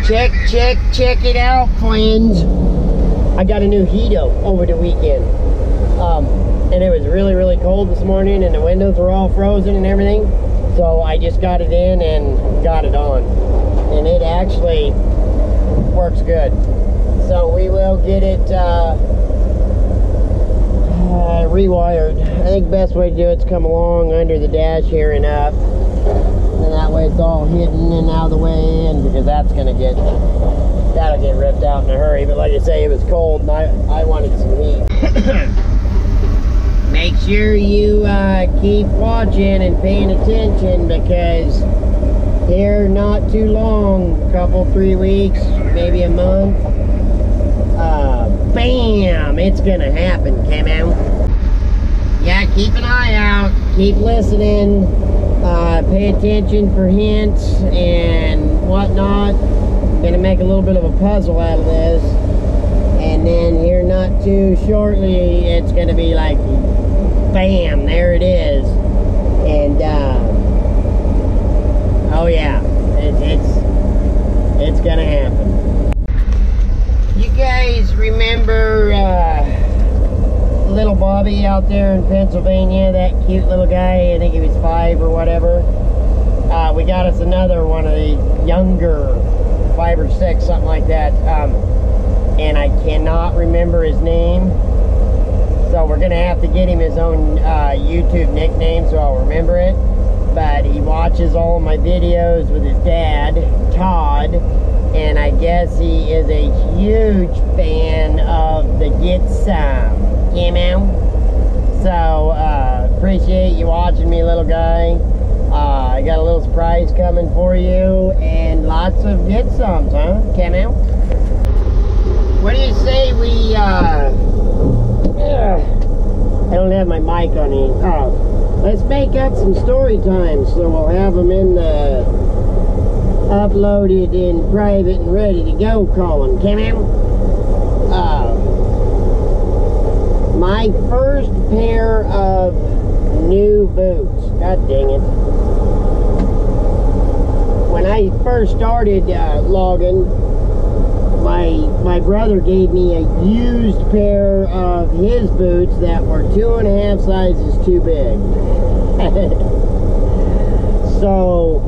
Check it out, friends. I got a new heater over the weekend. And it was really cold this morning, and the windows were all frozen and everything. So I just got it in and got it on. And it actually works good. So we will get it rewired. I think the best way to do it is come along under the dash here and up. And that way it's all hidden and out of the way, and because that'll get ripped out in a hurry. But like I say, it was cold and I wanted some heat. Make sure you keep watching and paying attention, because here not too long, couple 3 weeks, maybe a month, bam, it's gonna happen, Camo. Yeah, keep an eye out, keep listening, pay attention for hints and whatnot. Gonna make a little bit of a puzzle out of this, and then here not too shortly, it's gonna be like, bam, there it is. And oh yeah, it's gonna happen. You guys remember little Bobby out there in Pennsylvania, that cute little guy? I think he was 5 or whatever. We got us another one of the younger, 5 or 6, something like that. And I cannot remember his name. So we're gonna have to get him his own YouTube nickname so I'll remember it. But he watches all of my videos with his dad, Todd, and I guess he is a huge fan of the Get Some, Camo. So appreciate you watching me, little guy. I got a little surprise coming for you, and lots of Get Somes, huh, Camo? What do you say we I don't have my mic on here. Let's make up some story times, so we'll have them in the uploaded in private and ready to go, Colin. Camo? My first pair of new boots. God dang it. When I first started logging, my brother gave me a used pair of his boots that were 2.5 sizes too big. So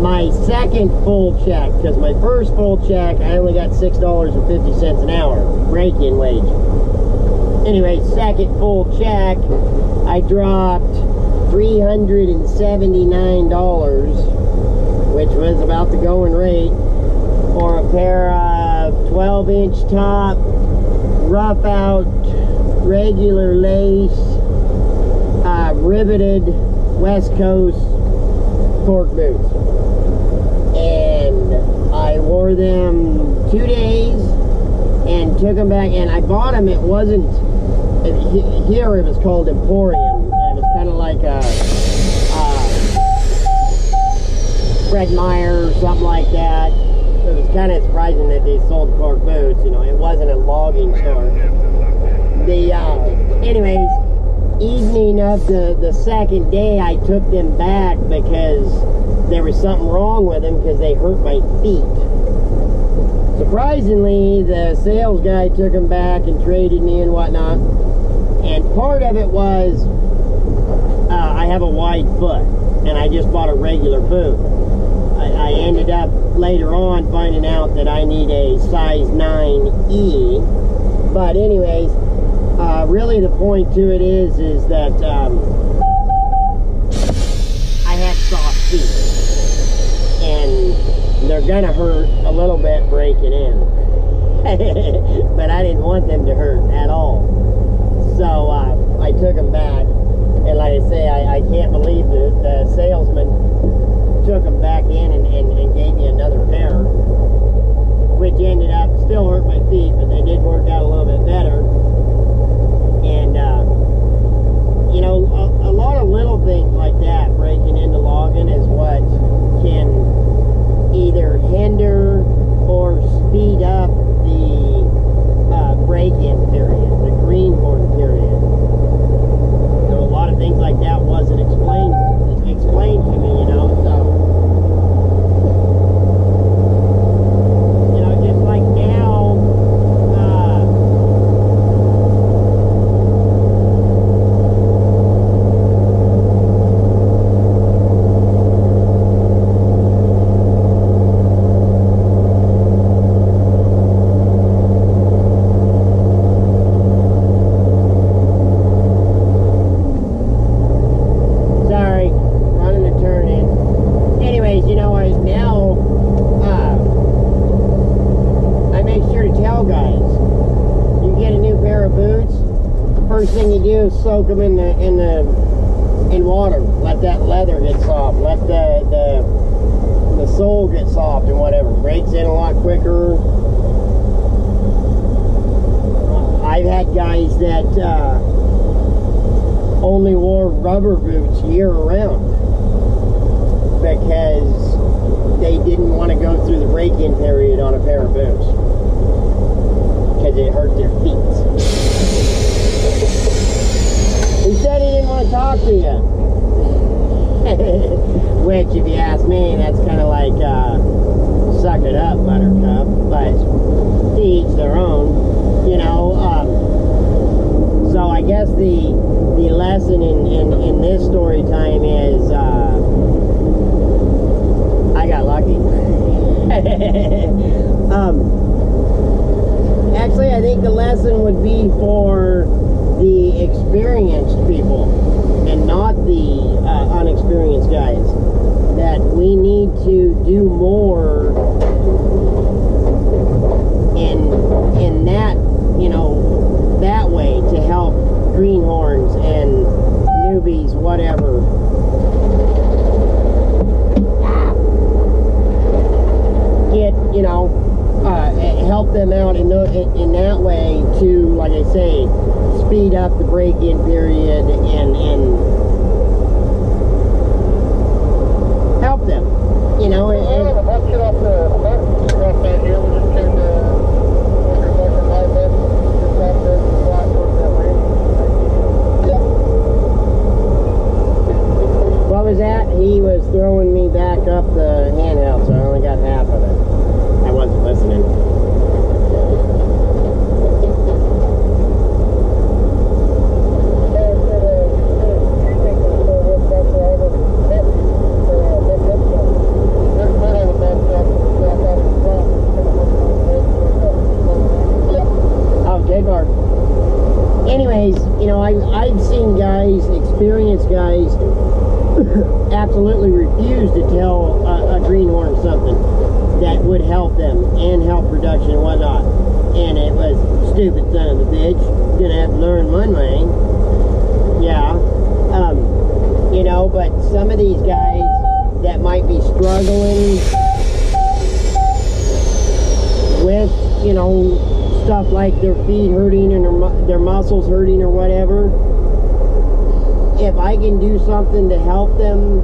my second full check, because my first full check I only got $6.50 an hour break-in wage. Anyway, second full check I dropped $379, which was about the going rate, for a pair of 12-inch top, rough out, regular lace, riveted West Coast cork boots. And I wore them 2 days and took them back, and I bought them. It wasn't, here it was called Emporium. It was kind of like a Fred Meyer or something like that. It was kind of surprising that they sold cork boots. You know, it wasn't a logging store. Anyways, evening of the second day, I took them back because there was something wrong with them, because they hurt my feet. Surprisingly, the sales guy took them back and traded me and whatnot. And part of it was I have a wide foot, and I just bought a regular boot. I ended up later on finding out that I need a size 9E. But anyways, really the point to it is that I have soft feet, and they're gonna hurt a little bit breaking in. But I didn't want them to hurt at all. So I took them back, and like I say, I can't believe the salesman took them back in and gave me another pair, which ended up still hurt my feet, but they did work out a little bit better. And you know, a lot of little things like that breaking into logging is what can either hinder or speed up the break-in period, the greenhorn period. You know, a lot of things like that wasn't explained to me, you know. So just soak them in water. Let that leather get soft. Let the sole get soft and whatever. Breaks in a lot quicker. I've had guys that only wore rubber boots year round because they didn't want to go through the break-in period on a pair of boots because it hurt their feet. He said he didn't want to talk to you. Which, if you ask me, that's kind of like suck it up, buttercup. But to each their own, you know. So I guess the lesson in this story time is I got lucky. Actually, I think the lesson would be for the experienced people and not the unexperienced guys, that we need to do more in that, you know, that way to help greenhorns and newbies, whatever. Get, you know, help them out in that way to, like I say, speed up the break-in period and help them, you know. What was that? He was throwing me back up the handheld, so I only got half of it. I wasn't listening. Anyways, you know, I've seen guys, experienced guys, absolutely refuse to tell a greenhorn something that would help them and help production and whatnot. And it was, stupid son of a bitch, gonna have to learn one way. Yeah. You know, but some of these guys that might be struggling with, you know, stuff like their feet hurting and their muscles hurting or whatever, if I can do something to help them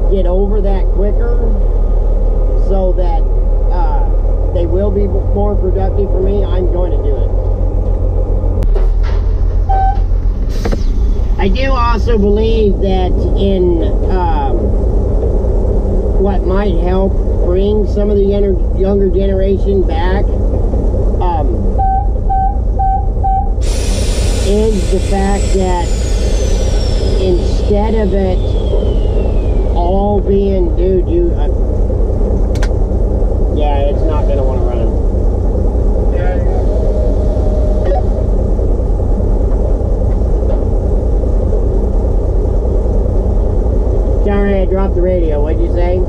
get over that quicker so that they will be more productive for me, I'm going to do it. I do also believe that in what might help bring some of the younger generation back is the fact that instead of it all being, dude, yeah, it's not gonna want to run. Sorry, I dropped the radio. What'd you say?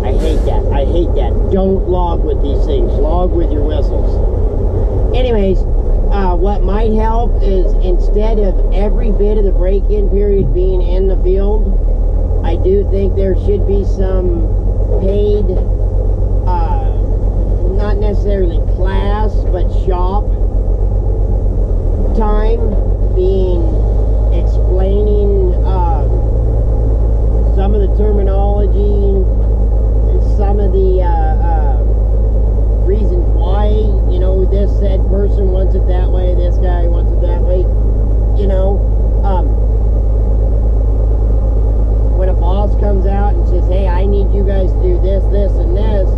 I hate that. Don't log with these things. Log with your whistles. Anyways, what might help is instead of every bit of the break-in period being in the field, I do think there should be some paid, not necessarily class, but shop time being explaining some of the terminology, some of the reasons why, you know, this said person wants it that way, this guy wants it that way, you know. When a boss comes out and says, hey, I need you guys to do this, this, and this,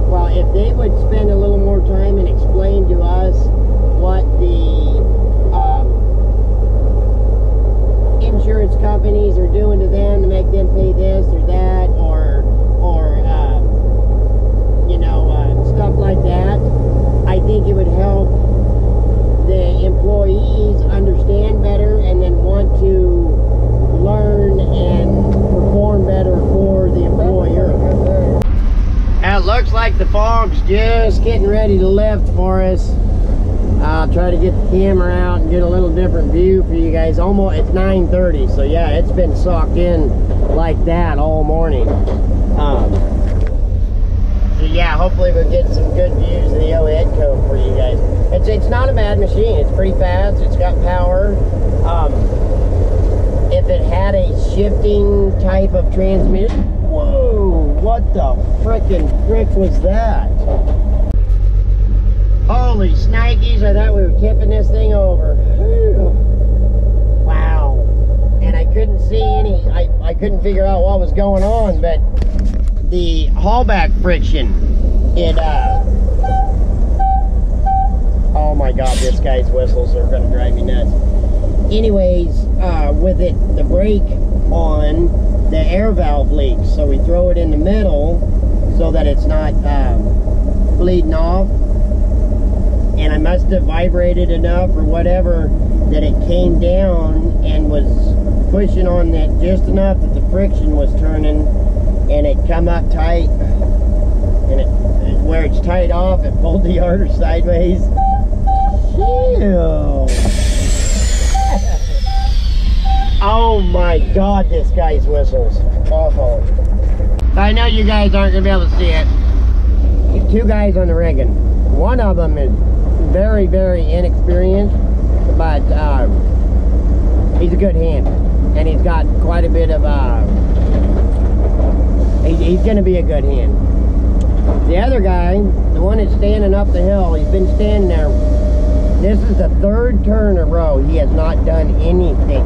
well, if they would spend a little more time and explain to us what the insurance companies are doing to them to make them pay this or that, or you know, stuff like that, I think it would help the employees understand better and then want to learn and perform better for the employer. Now it looks like the fog's just getting ready to lift for us. I'll try to get the camera out and get a little different view for you guys. Almost, it's 9:30, so yeah, it's been socked in like that all morning. So yeah, hopefully we'll get some good views of the O-Head Cove for you guys. It's not a bad machine. It's pretty fast. It's got power. If it had a shifting type of transmission, whoa, what the frickin' frick was that? Holy snikes, I thought we were tipping this thing over. Wow. And I couldn't see any, I couldn't figure out what was going on, but the haulback friction, it, oh my God, this guy's whistles are gonna drive me nuts. Anyways, with it, the brake on, the air valve leaks, so we throw it in the middle so that it's not bleeding off. And I must have vibrated enough or whatever that it came down and was pushing on that just enough that the friction was turning, and it come up tight, and where it's tied off, it pulled the yarder sideways. Ew. Oh my God, this guy's whistles. Awful. I know you guys aren't gonna be able to see it. Two guys on the rigging. One of them is very, very inexperienced, but he's a good hand, and he's got quite a bit of he's gonna be a good hand. The other guy, the one that's standing up the hill, he's been standing there. This is the third turn in a row he has not done anything.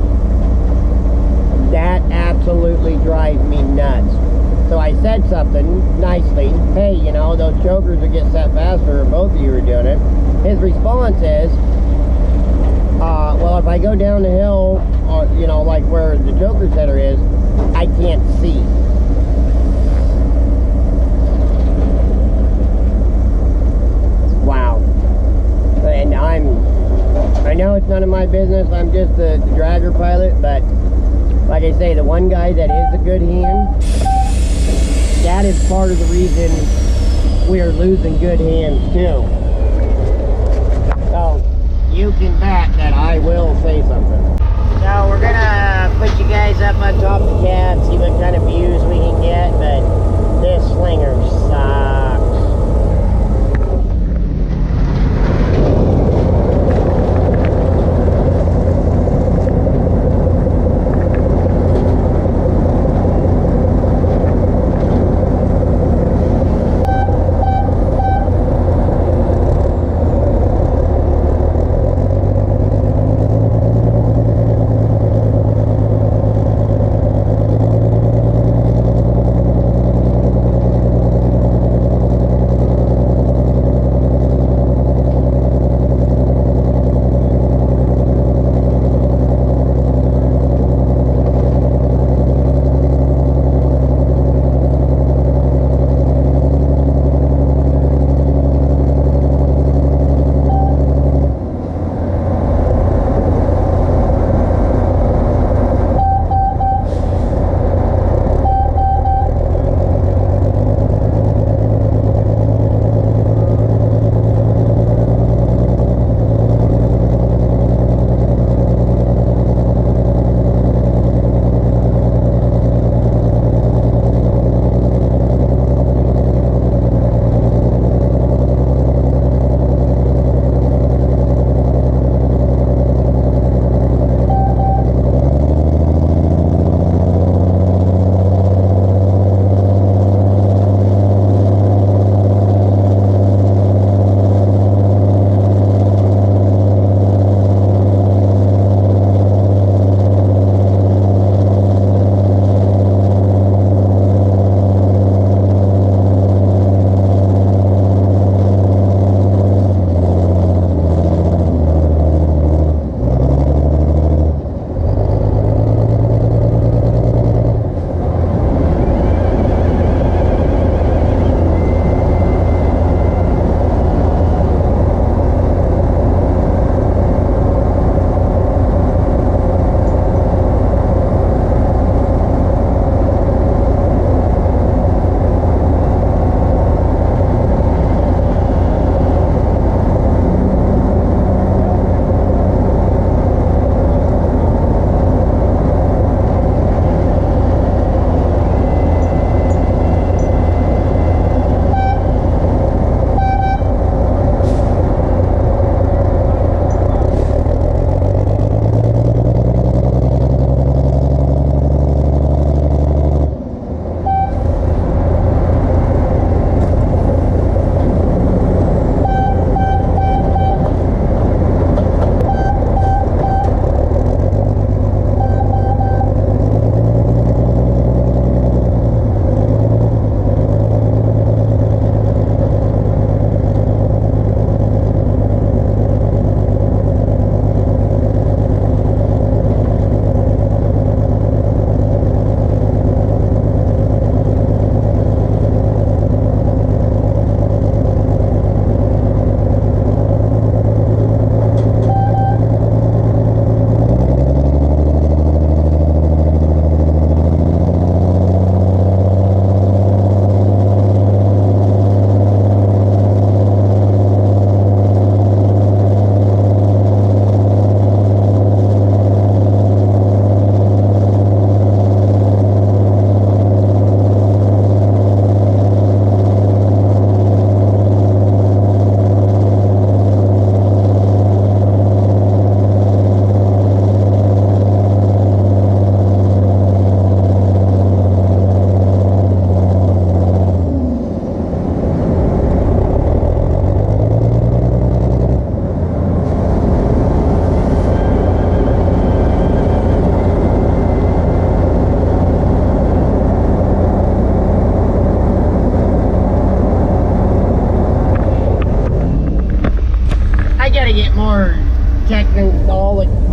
That absolutely drives me nuts. So I said something nicely. Hey, you know, those chokers would get set faster if both of you were doing it. His response is, well, if I go down the hill, you know, like where the choker setter is, I can't see. Wow. And I know it's none of my business. I'm just the dragger pilot, but like I say, the one guy that is a good hand, that is part of the reason we are losing good hands too. So you can bet that I will say something. So we're gonna put you guys up on top of the cab, see what kind of views we can get, but this slinger sucks.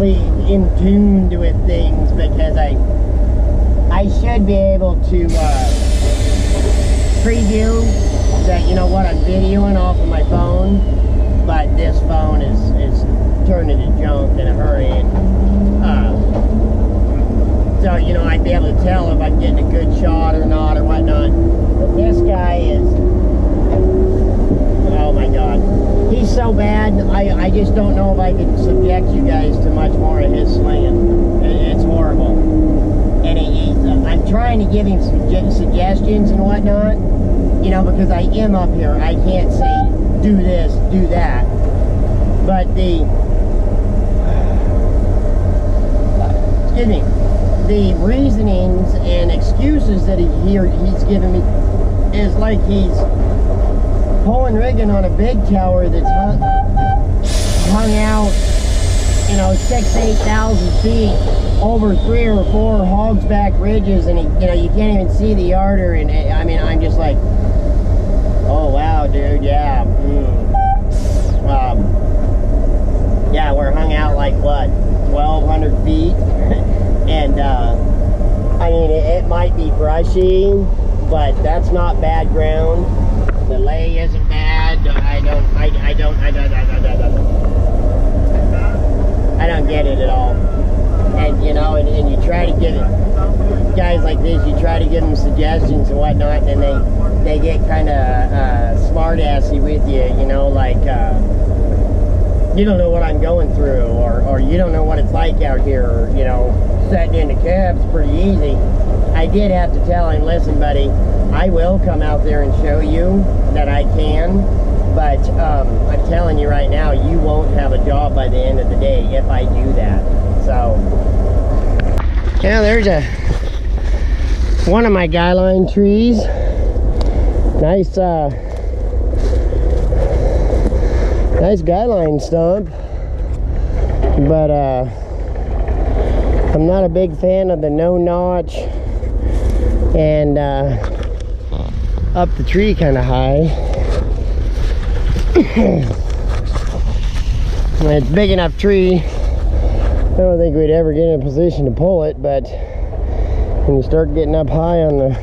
exactly in tune with things, because I should be able to preview that, you know what, I'm videoing off of my phone, but this phone is turning to junk in a hurry. So, you know, I'd be able to tell if I'm getting a good shot or not or whatnot. But this guy is, oh my God. He's so bad, I just don't know if I can subject you guys to much more of his slinging. It's horrible. And I'm trying to give him suggestions and whatnot, you know, because I am up here. I can't say, do this, do that. But excuse me, the reasonings and excuses that he's giving me is like he's pulling rigging on a big tower that's hung out, you know, 6,000 to 8,000 feet over 3 or 4 hogsback ridges, and you know, you can't even see the yarder. And I mean, I'm just like, oh wow, dude, yeah. Yeah, we're hung out like what, 1,200 feet, and I mean, it might be brushy, but that's not bad ground. The lay isn't bad. I don't get it at all. And you know, and you try to get it, guys like this, you try to give them suggestions and whatnot, and they get kind of smart-assy with you, you know, like, you don't know what I'm going through, or you don't know what it's like out here, or, you know, setting in the cab's pretty easy. I did have to tell him, listen, buddy, I will come out there and show you that I can, but I'm telling you right now, you won't have a job by the end of the day if I do that. So, yeah, there's one of my guy line trees. Nice, nice guy line stump, but I'm not a big fan of the no notch and up the tree kind of high. It's a big enough tree. I don't think we'd ever get in a position to pull it, but when you start getting up high on the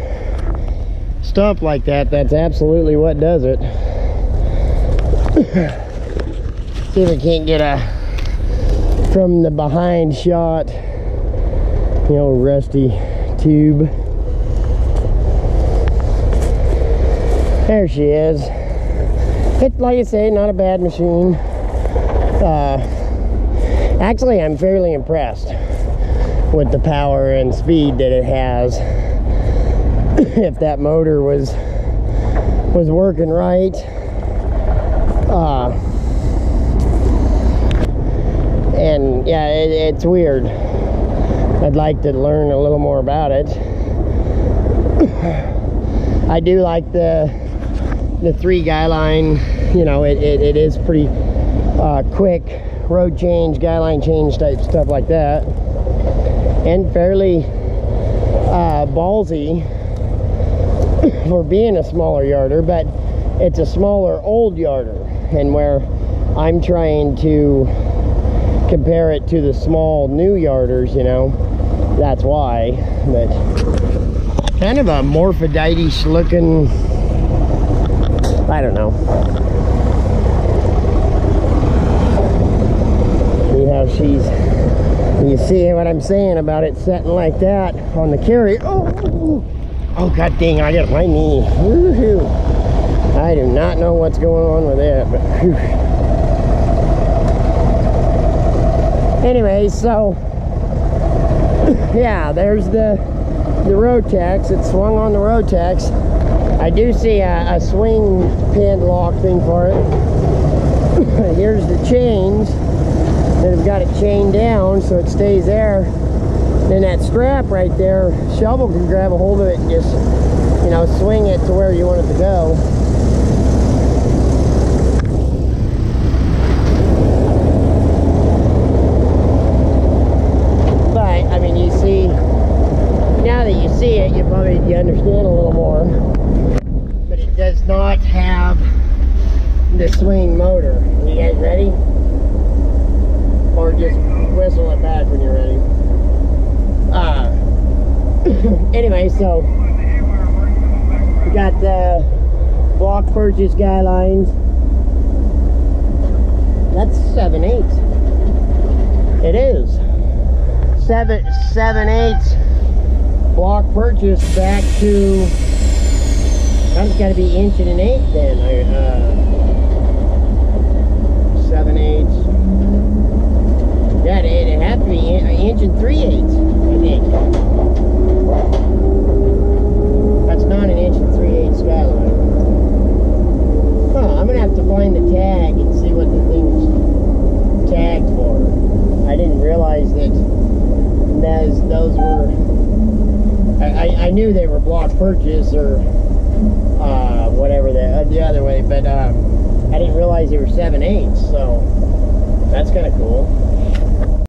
stump like that, that's absolutely what does it. See if I can't get a from the behind shot, the old rusty tube. There she is. It's, like I say, not a bad machine. Actually, I'm fairly impressed with the power and speed that it has. If that motor was working right. And yeah, it's weird. I'd like to learn a little more about it. I do like the 3 guy line. You know, it is pretty quick road change, guy line change type stuff like that, and fairly ballsy for being a smaller yarder, but it's a smaller old yarder, and where I'm trying to compare it to the small new yarders, you know, that's why. But kind of a Morphodite-ish looking, I don't know. See how she's, you see what I'm saying about it setting like that on the carry. Oh god dang, I got my knee. Woohoo. I do not know what's going on with that, but whew. Anyway, so yeah, there's the Rotex. It's swung on the Rotex. I do see a swing pin lock thing for it. Here's the chains that have got it chained down so it stays there. Then that strap right there, shovel can grab a hold of it and just, you know, swing it to where you want it to go. But I mean, you see, now that you see it, you probably understand a little more. But it does not have the swing motor. You guys ready? Or just whistle it back when you're ready. Anyway, so we got the block purchase guidelines. That's 7/8. It is 7/8 block purchase back to. That's got to be 1 1/8 then. 7/8. Yeah, it'd have to be 1 3/8, I think. That's not an 1 3/8 skyline. Huh, I'm gonna have to find the tag and see what the thing's tagged for. I didn't realize that those were. I knew they were block purchase or whatever the other way, but I didn't realize they were 7/8. So that's kind of cool.